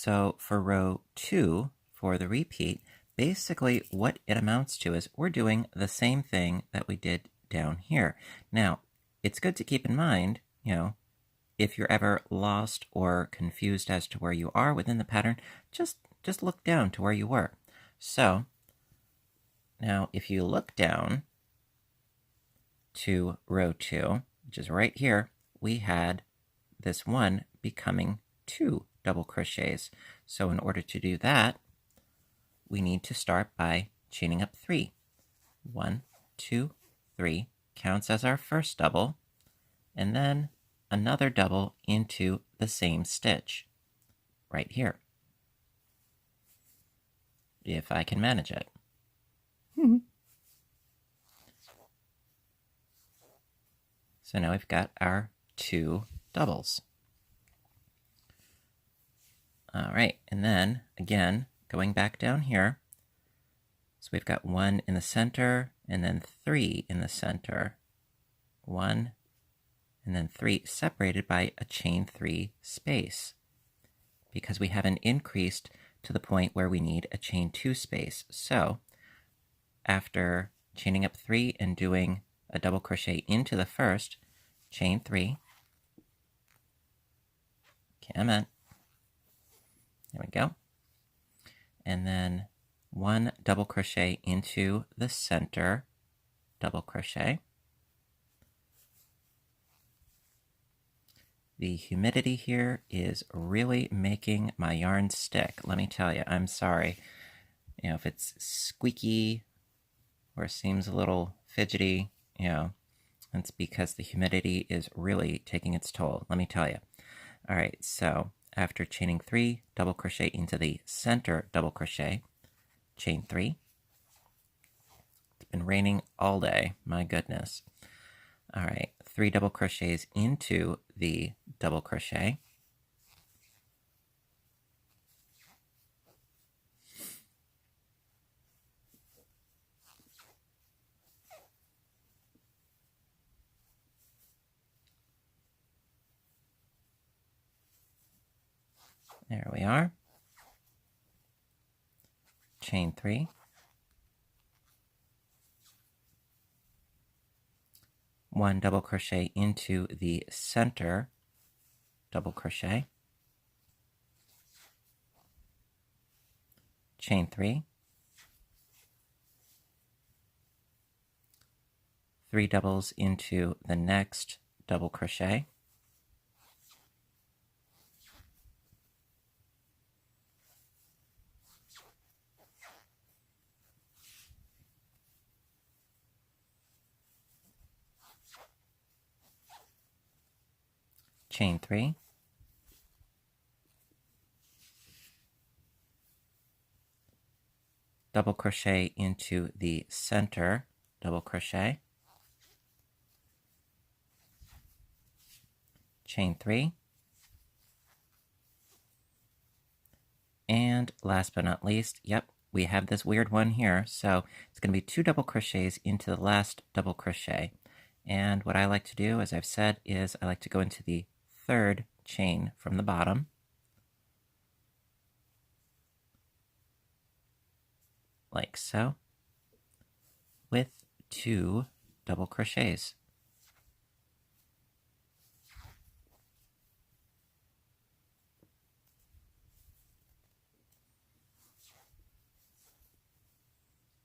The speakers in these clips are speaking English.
So for row 2, for the repeat, basically what it amounts to is we're doing the same thing that we did down here. Now, it's good to keep in mind, if you're ever lost or confused as to where you are within the pattern, just look down to where you were. So now if you look down to row 2, which is right here, we had this one becoming 2 double crochets. So in order to do that, we need to start by chaining up 3. 1, 2, 3 counts as our first double, and then another double into the same stitch right here, if I can manage it. So now we've got our 2 doubles. All right, and then again, going back down here, so we've got 1 in the center and then 3 in the center. 1 and then 3 separated by a chain 3 space, because we haven't increased to the point where we need a chain 2 space. So after chaining up 3 and doing a double crochet into the first, chain 3, come on, there we go, and then 1 double crochet into the center, double crochet. The humidity here is really making my yarn stick. Let me tell you, I'm sorry. If it's squeaky or seems a little fidgety, it's because the humidity is really taking its toll. Let me tell you. All right, so after chaining 3, double crochet into the center double crochet, chain 3. It's been raining all day, my goodness. All right, 3 double crochets into the double crochet. There we are. Chain 3. 1 double crochet into the center double crochet, chain 3, 3 doubles into the next double crochet, chain 3, double crochet into the center double crochet, chain 3, and last but not least, we have this weird one here, so it's going to be 2 double crochets into the last double crochet. And what I like to do, as I've said, is I like to go into the 3rd chain from the bottom, like so, with 2 double crochets.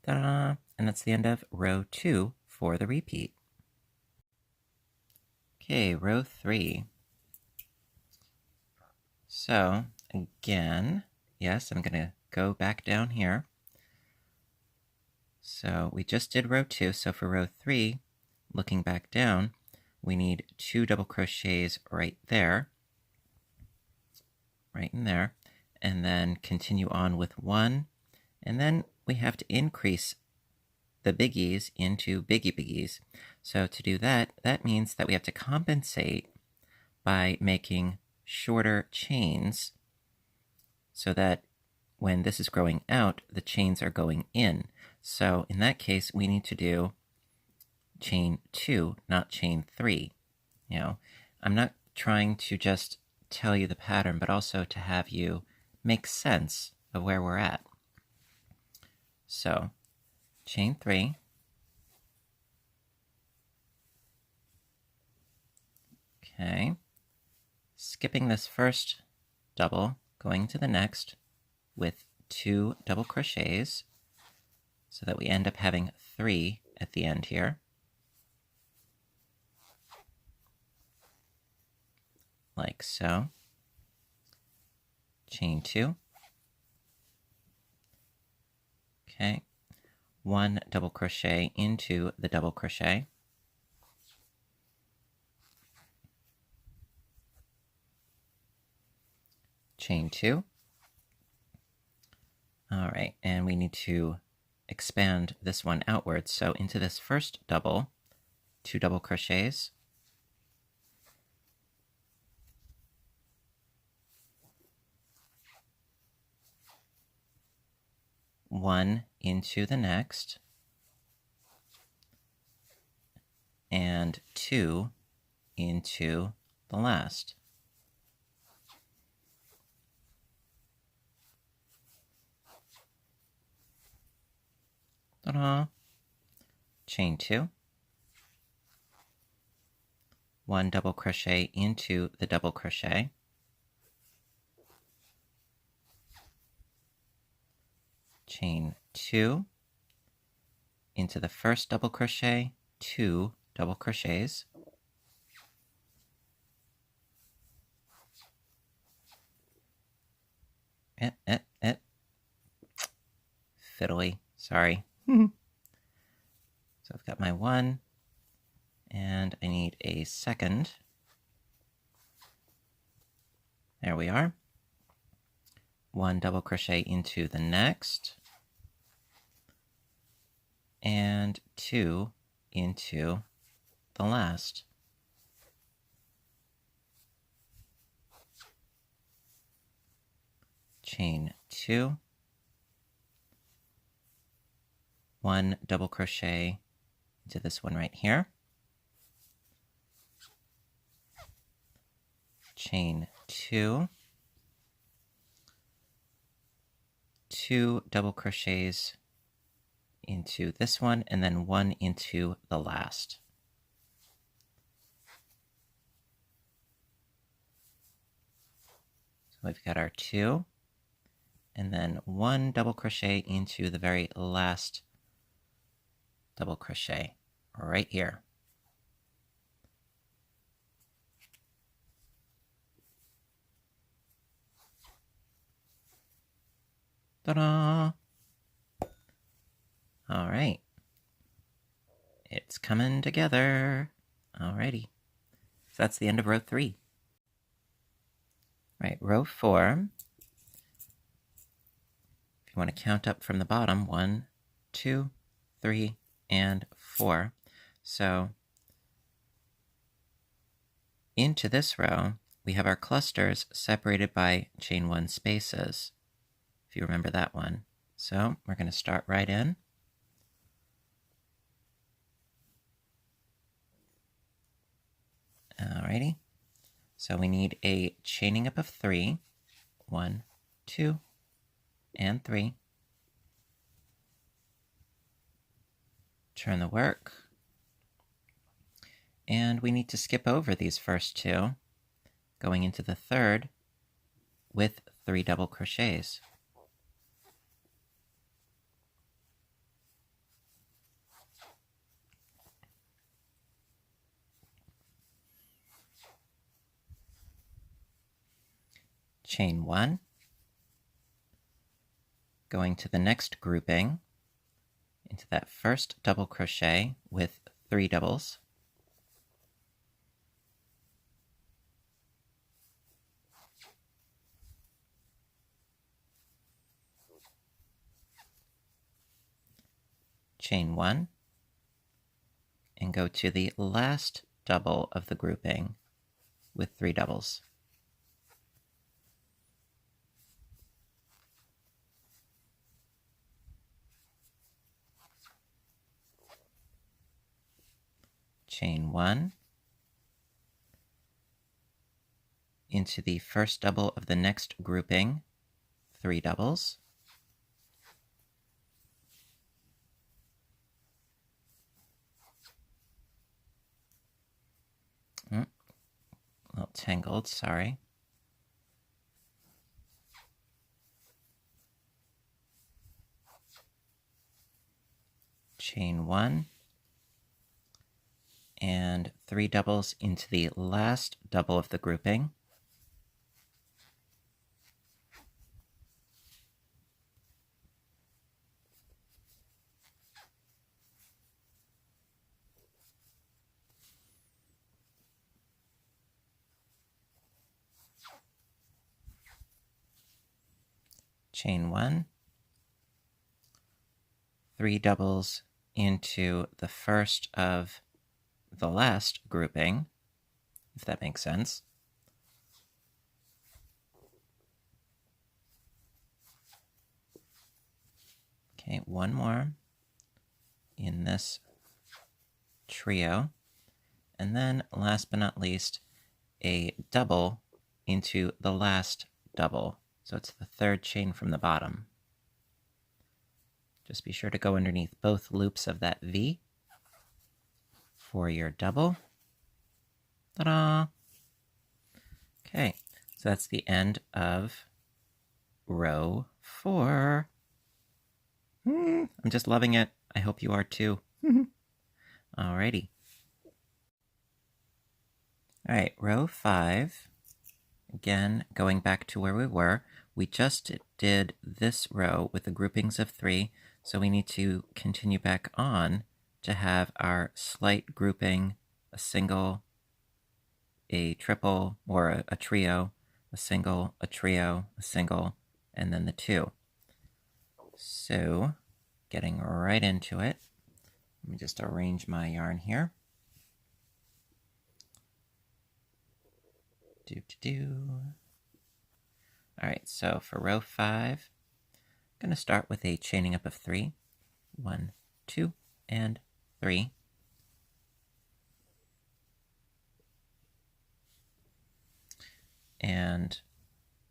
Ta-da! And that's the end of row 2 for the repeat. Okay, row 3. So again, yes, I'm going to go back down here. So we just did row 2, so for row 3, looking back down, we need 2 double crochets right there, right in there, and then continue on with 1, and then we have to increase the biggies into biggies. So to do that, that means that we have to compensate by making shorter chains so that when this is growing out, the chains are going in. So in that case, we need to do chain 2, not chain 3. I'm not trying to just tell you the pattern, but also to have you make sense of where we're at. So, chain 3, okay, skipping this first double, going to the next with 2 double crochets so that we end up having 3 at the end here. Like so. Chain 2. Okay. 1 double crochet into the double crochet. Chain 2. All right, and we need to expand this one outwards. So into this first double, 2 double crochets. One into the next, and 2 into the last. Ta-da! Chain 2. 1 double crochet into the double crochet. Chain 2 into the first double crochet, 2 double crochets. Fiddly, sorry. So I've got my 1, and I need a second. There we are. 1 double crochet into the next, and 2 into the last. Chain 2, 1 double crochet into this one right here. Chain 2, 2 double crochets into this one, and then 1 into the last. So we've got our 2, and then 1 double crochet into the very last double crochet right here. Ta-da! All right. It's coming together. Alrighty. So that's the end of row 3. Right, row 4. If you want to count up from the bottom, 1, 2, 3, and 4. So into this row, we have our clusters separated by chain 1 spaces, if you remember that one. So we're going to start right in. Alrighty. So we need a chaining up of 3. 1, 2, and 3. Turn the work. And we need to skip over these first 2, going into the third with 3 double crochets. Chain 1, going to the next grouping, into that first double crochet with 3 doubles. Chain 1, and go to the last double of the grouping with 3 doubles. Chain 1, into the first double of the next grouping 3 doubles, a little tangled, sorry. Chain 1, and 3 doubles into the last double of the grouping. Chain 1, 3 doubles into the first of the last grouping, if that makes sense. Okay, one more in this trio. And then, last but not least, a double into the last double. So it's the third chain from the bottom. Just be sure to go underneath both loops of that V for your double. Ta-da! Okay, so that's the end of row 4. I'm just loving it. I hope you are too. Alrighty. Alright, row 5. Again, going back to where we were, we just did this row with the groupings of 3, so we need to continue back on to have our slight grouping, a single, a triple, or a trio, a single, a trio, a single, and then the 2. So, getting right into it, let me just arrange my yarn here. Alright, so for row 5, I'm going to start with a chaining up of 3. 1, 2, and 3. And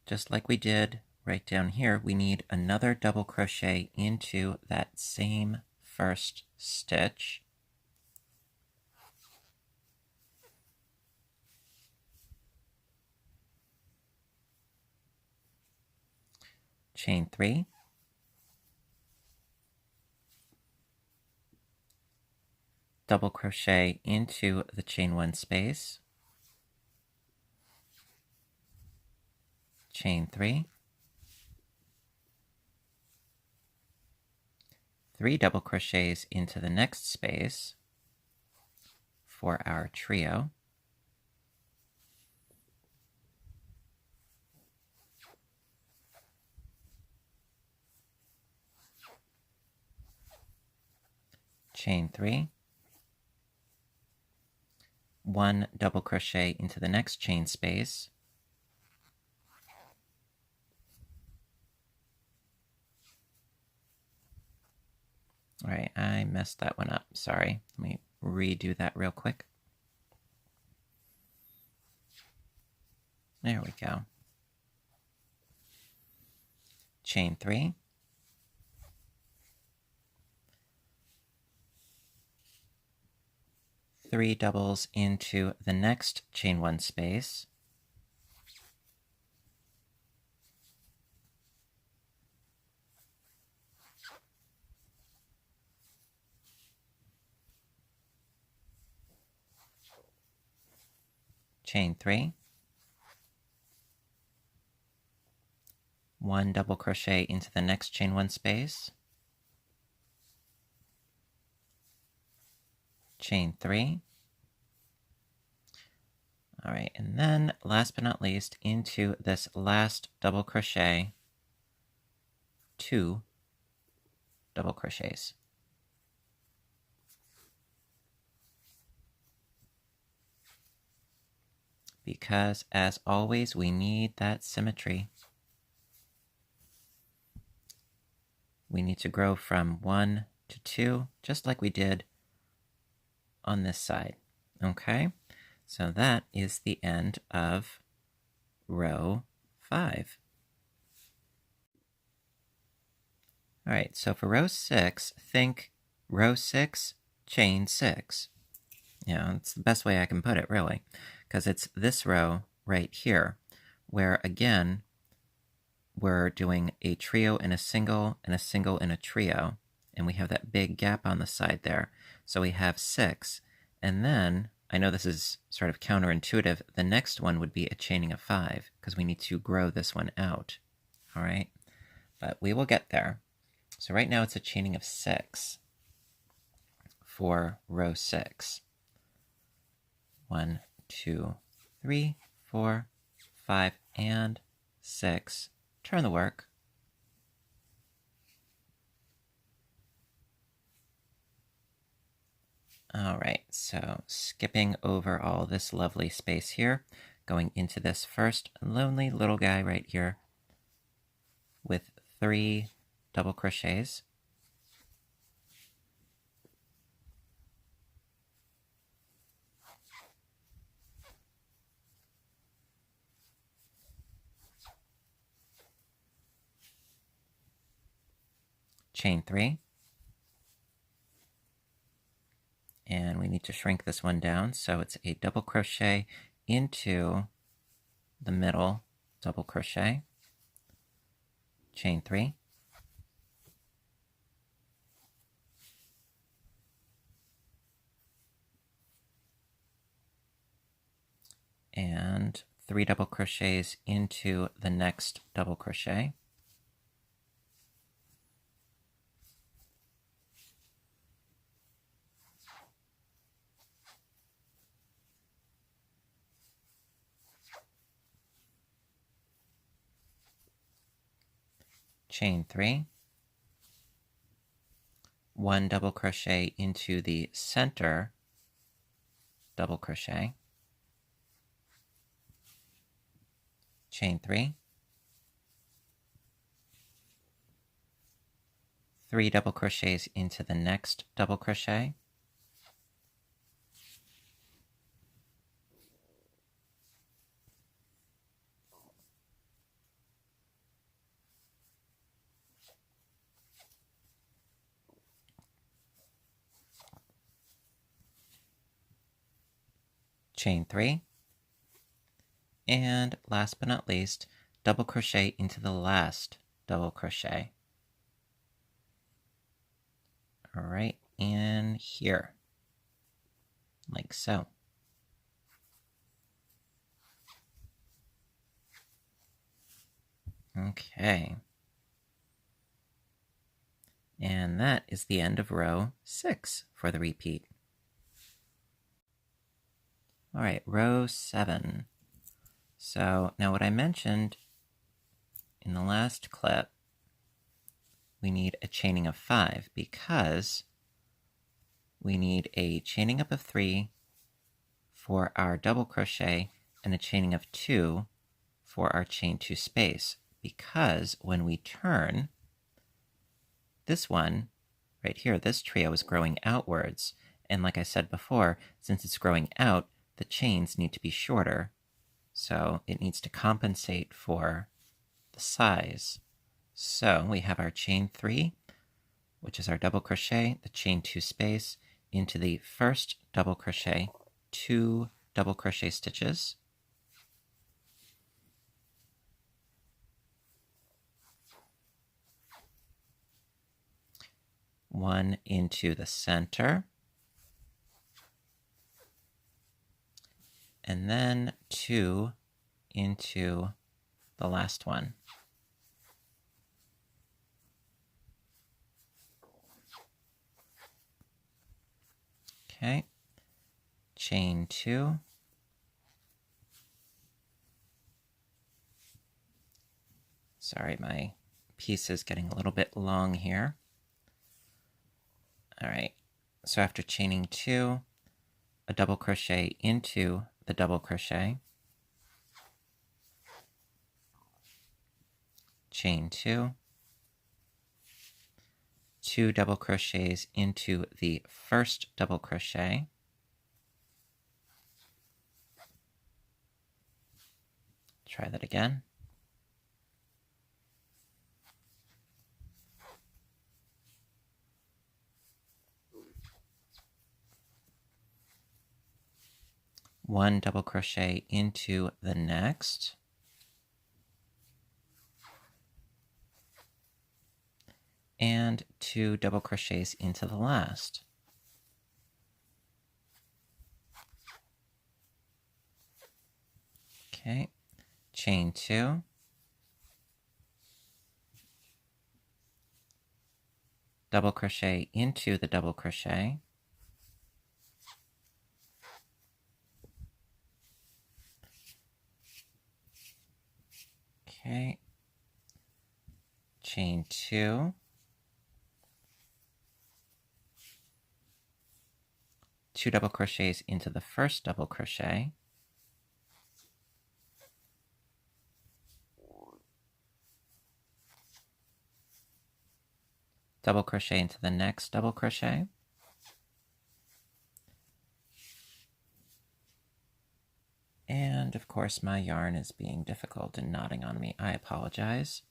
just like we did right down here, we need another double crochet into that same first stitch. Chain 3. Double crochet into the chain 1 space. Chain 3. 3 double crochets into the next space for our trio. Chain 3. 1 double crochet into the next chain space. All right, I messed that one up. Sorry. Let me redo that real quick. There we go. Chain 3. Three doubles into the next chain 1 space. Chain 3. 1 double crochet into the next chain 1 space. Chain 3. All right, and then last but not least, into this last double crochet, 2 double crochets. Because, as always, we need that symmetry. We need to grow from 1 to 2, just like we did on this side. Okay? So that is the end of row 5. All right, so for row 6, think row 6, chain 6. It's the best way I can put it, really, because it's this row right here, where, again, we're doing a trio and a single and a single and a trio, and we have that big gap on the side there. So we have 6, and then, I know this is sort of counterintuitive, the next one would be a chaining of 5, because we need to grow this one out, all right? But we will get there. So right now it's a chaining of 6 for row 6. 1, 2, 3, 4, 5, and 6. Turn the work. All right, so skipping over all this lovely space here, going into this first lonely little guy right here with 3 double crochets. Chain 3. And we need to shrink this one down, so it's a double crochet into the middle double crochet, chain 3, and 3 double crochets into the next double crochet, chain 3, 1 double crochet into the center double crochet, chain 3, 3 double crochets into the next double crochet, chain 3, and last but not least, double crochet into the last double crochet. Right in here, like so. Okay. And that is the end of row 6 for the repeat. All right, row 7. So now what I mentioned in the last clip, we need a chaining of 5 because we need a chaining up of 3 for our double crochet and a chaining of 2 for our chain 2 space, because when we turn, this one right here, this trio is growing outwards, and like I said before, since it's growing out, the chains need to be shorter, so it needs to compensate for the size. So we have our chain 3, which is our double crochet, the chain 2 space, into the first double crochet, 2 double crochet stitches, one into the center, and then 2 into the last one. Okay, chain 2, sorry, my piece is getting a little bit long here. All right, so after chaining 2, a double crochet into the double crochet, chain 2, 2 double crochets into the first double crochet, try that again, 1 double crochet into the next, and 2 double crochets into the last. Okay, chain 2, double crochet into the double crochet, okay, chain 2, 2 double crochets into the first double crochet, double crochet into the next double crochet, and of course my yarn is being difficult and knotting on me. I apologize.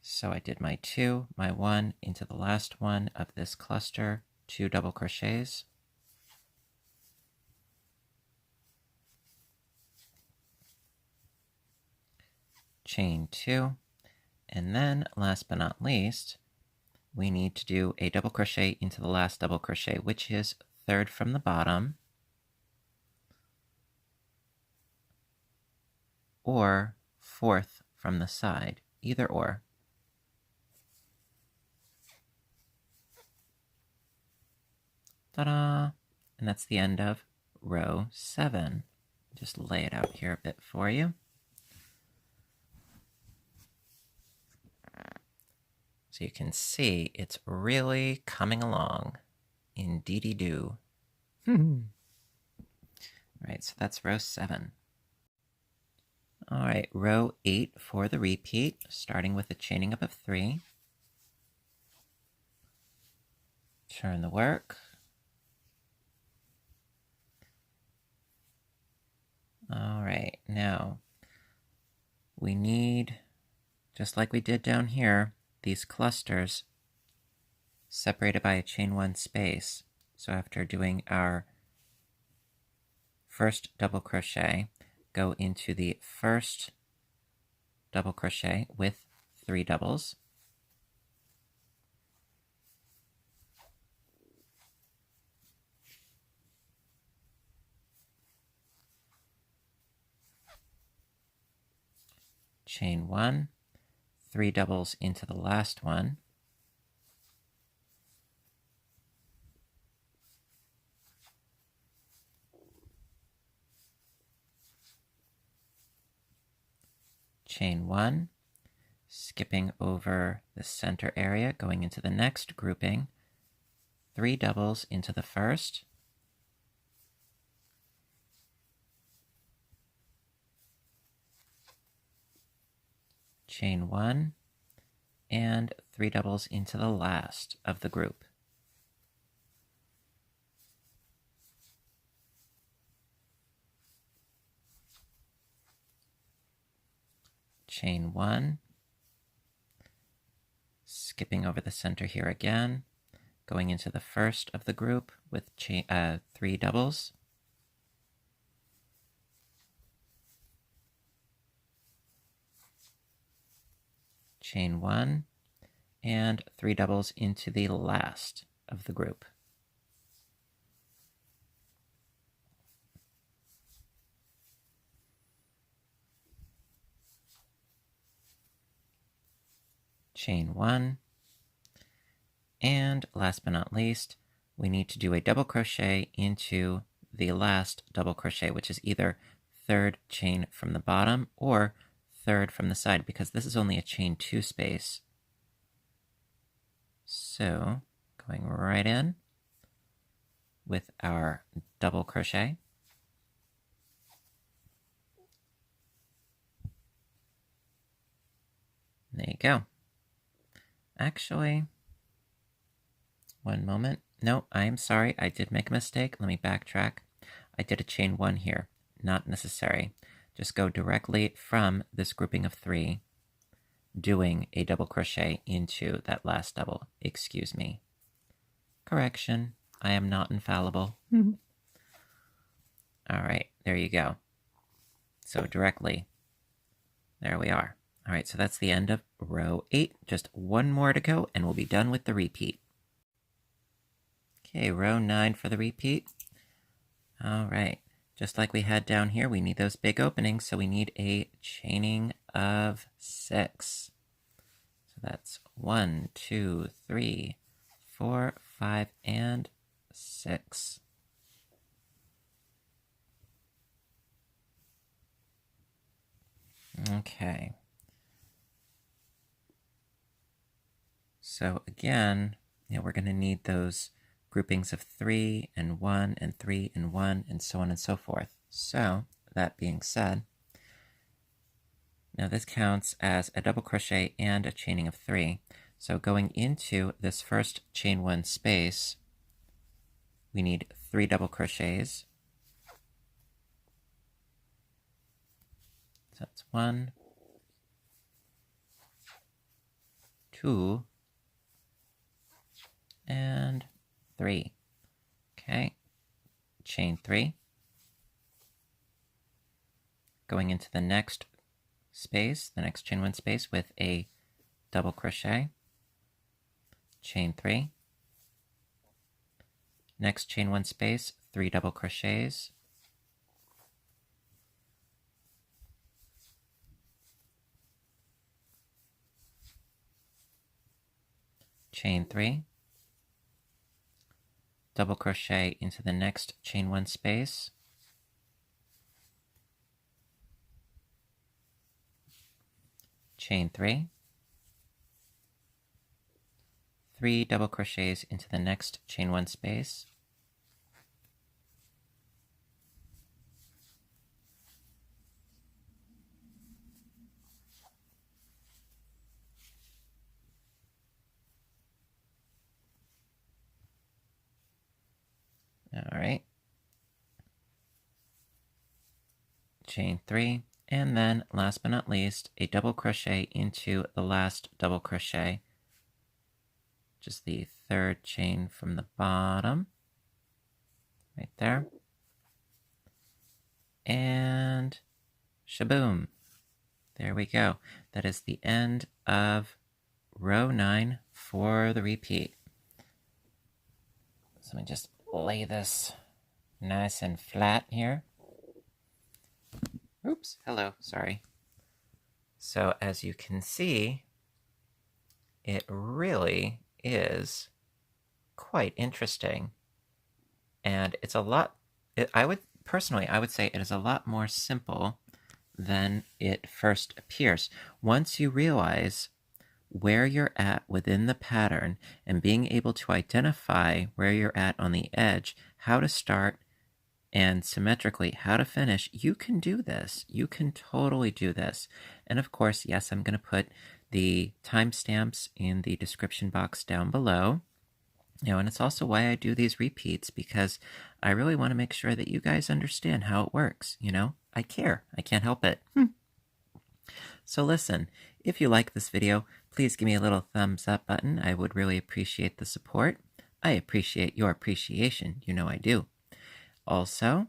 So I did my 2, my 1 into the last one of this cluster, 2 double crochets, chain 2, and then last but not least, we need to do a double crochet into the last double crochet, which is 3rd from the bottom, or 4th from the side, either or. Ta-da! And that's the end of row 7. Just lay it out here a bit for you. So you can see it's really coming along. Indeedy-do. Right, so that's row 7. All right, row 8 for the repeat, starting with a chaining up of 3. Turn the work. All right, now we need, just like we did down here, these clusters separated by a chain 1 space. So after doing our first double crochet, go into the first double crochet with 3 doubles, chain 1, 3 doubles into the last one, chain 1, skipping over the center area, going into the next grouping, 3 doubles into the first, chain 1, and 3 doubles into the last of the group. Chain 1, skipping over the center here again, going into the first of the group with 3 doubles, chain 1, and 3 doubles into the last of the group. Chain 1, and last but not least, we need to do a double crochet into the last double crochet, which is either 3rd chain from the bottom or 3rd from the side, because this is only a chain 2 space. So going right in with our double crochet, there you go. Actually, one moment. No, I'm sorry, I did make a mistake. Let me backtrack. I did a chain 1 here. Not necessary. Just go directly from this grouping of 3, doing a double crochet into that last double. Excuse me. Correction. I am not infallible. All All right, there you go. So directly, there we are. All right, so that's the end of row 8. Just one more to go, and we'll be done with the repeat. Okay, row 9 for the repeat. All right, just like we had down here, we need those big openings, so we need a chaining of 6. So that's 1, 2, 3, 4, 5, and 6. Okay. So again, we're going to need those groupings of 3 and 1 and 3 and 1 and so on and so forth. So that being said, now this counts as a double crochet and a chaining of 3. So going into this first chain 1 space, we need 3 double crochets. So that's 1, 2, and 3. Okay, chain 3. Going into the next space, the next chain 1 space with a double crochet, chain 3. Next chain 1 space, 3 double crochets, chain 3, double crochet into the next chain 1 space, chain 3, 3 double crochets into the next chain 1 space, all right, chain 3, and then last but not least, a double crochet into the last double crochet, just the third chain from the bottom, right there, and shaboom, there we go. That is the end of row 9 for the repeat. So let me just lay this nice and flat here. Oops, hello, sorry. So as you can see, it really is quite interesting. And it's a lot, I would say it is a lot more simple than it first appears. Once you realize where you're at within the pattern and being able to identify where you're at on the edge, how to start, and symmetrically how to finish, you can do this. You can totally do this. And of course, yes, I'm going to put the timestamps in the description box down below. And it's also why I do these repeats, because I really want to make sure that you guys understand how it works. I care. I can't help it. So listen, if you like this video, please give me a little thumbs up button. I would really appreciate the support. I appreciate your appreciation. I do. Also,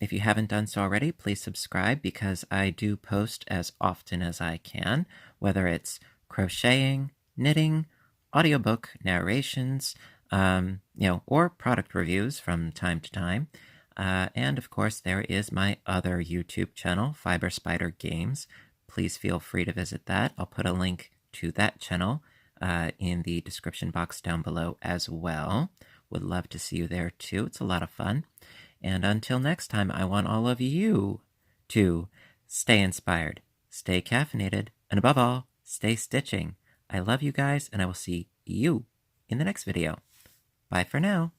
if you haven't done so already, please subscribe, because I do post as often as I can, whether it's crocheting, knitting, audiobook narrations, or product reviews from time to time. And of course, there is my other YouTube channel, Fiber Spider Games. Please feel free to visit that. I'll put a link to that channel in the description box down below as well. Would love to see you there too. It's a lot of fun. And until next time, I want all of you to stay inspired, stay caffeinated, and above all, stay stitching. I love you guys, and I will see you in the next video. Bye for now.